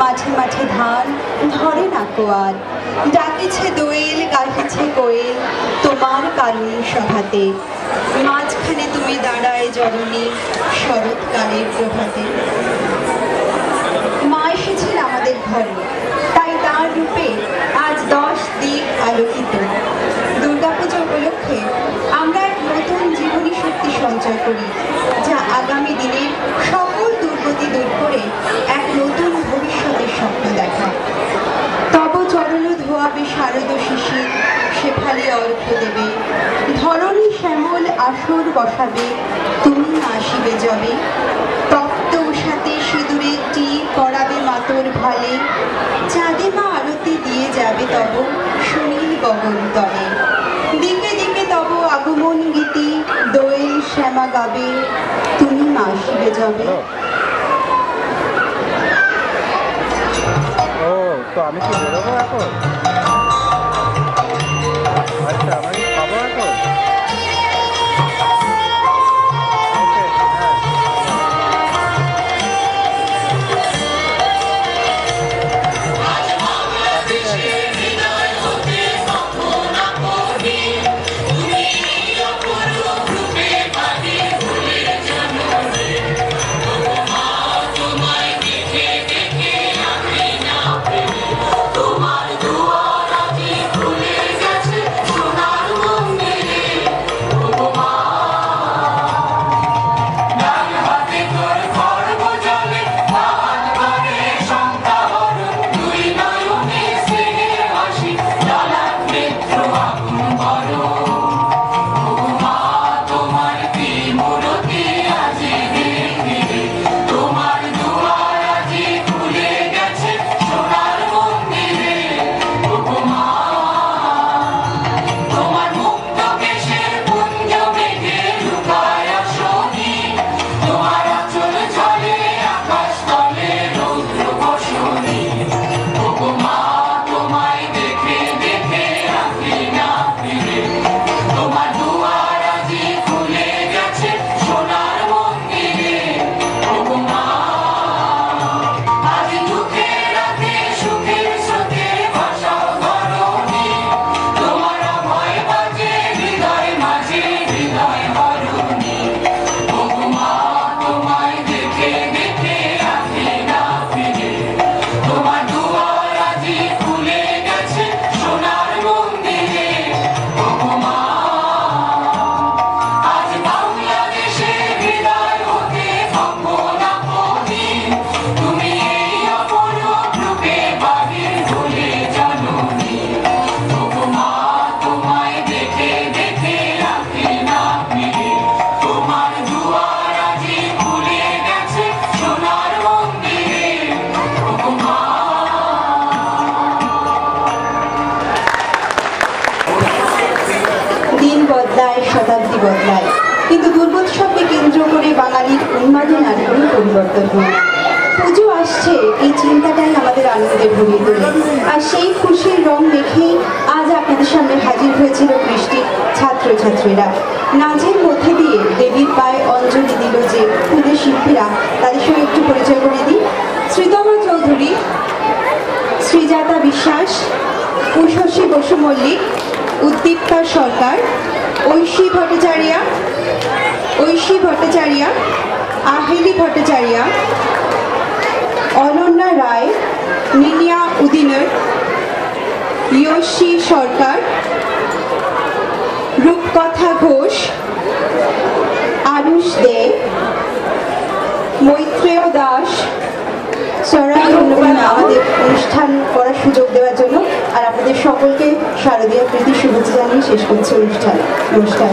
মাঠে মাঠে ধান ধরে না কোয়াল, ডাকিছে দোয়েল গাহিছে কোয়েল তোমার কারুণ সভাতে। মাঝখানে তুমি দাঁড়ায় জননী শরৎকালের প্রভাতে। মা এসেছেন আমাদের ঘরে, তাই তার রূপে আজ 10 দিক আলোকিত। দুর্গাপুজো উপলক্ষে আমরা এক নতুন জীবনী শক্তি সঞ্চয় করি, যা আগামী দিনের সকল দুর্গতি দূর করে এক নতুন ভবিষ্যতের স্বপ্ন দেখায়। তব চরণ ধোয়াবে শারদ শিশির, শেফালি অর্ঘ্য দেবে, ধরণী শ্যামল আসর বসাবে, তুমি আসিবে যবে। তপ্ত উষাতে সিঁদুরের টিপ পরাবে মাতর ভালে, চাঁদে মা আরতি দিয়ে যাবে তব সুনীল গগন তলে। দিকে দিকে তব আগমন গীতি, দোয়েল শ্যামা গাবে, তুমি মা আসিবে যবে। তো আমি কি বেরোবো এখন? আচ্ছা, আমি খাবো এখন? শতাব্দী বদলায়, কিন্তু দুর্গোৎসবকে কেন্দ্র করে বাঙালির উন্মাদনার কোনো পরিবর্তন হয়। পুজো আসছে, এই চিন্তাটাই আমাদের আনন্দে ভরিয়ে তোলে। আর সেই খুশির রং দেখেই আজ আপনাদের সামনে হাজির হয়েছিল বৃষ্টির ছাত্রছাত্রীরা। নাচের মধ্যে দিয়ে দেবীর পায়ে অঞ্জলি দিল যে ক্ষুদে শিল্পীরা, তাদের সঙ্গে একটু পরিচয় করে দিই। শ্রীতমা চৌধুরী, শ্রীজাতা বিশ্বাস, উষসী বসু মল্লিক, উদ্দীপ্তা সরকার, ঐশী ভট্টাচার্য, আহেলি ভট্টাচার্য, অনন্যা রায়, নিনিয়া উদিনর, ইয়সী সরকার, রূপকথা ঘোষ, আনুষ দে, মৈত্রেয় দাস। সরাই ধন্যবাদ আমাদের অনুষ্ঠান করার সুযোগ দেওয়ার জন্য। আর আপনাদের সকলকে শারদীয়া প্রীতি শুভেচ্ছা জানিয়ে শেষ করছি অনুষ্ঠান। নমস্কার।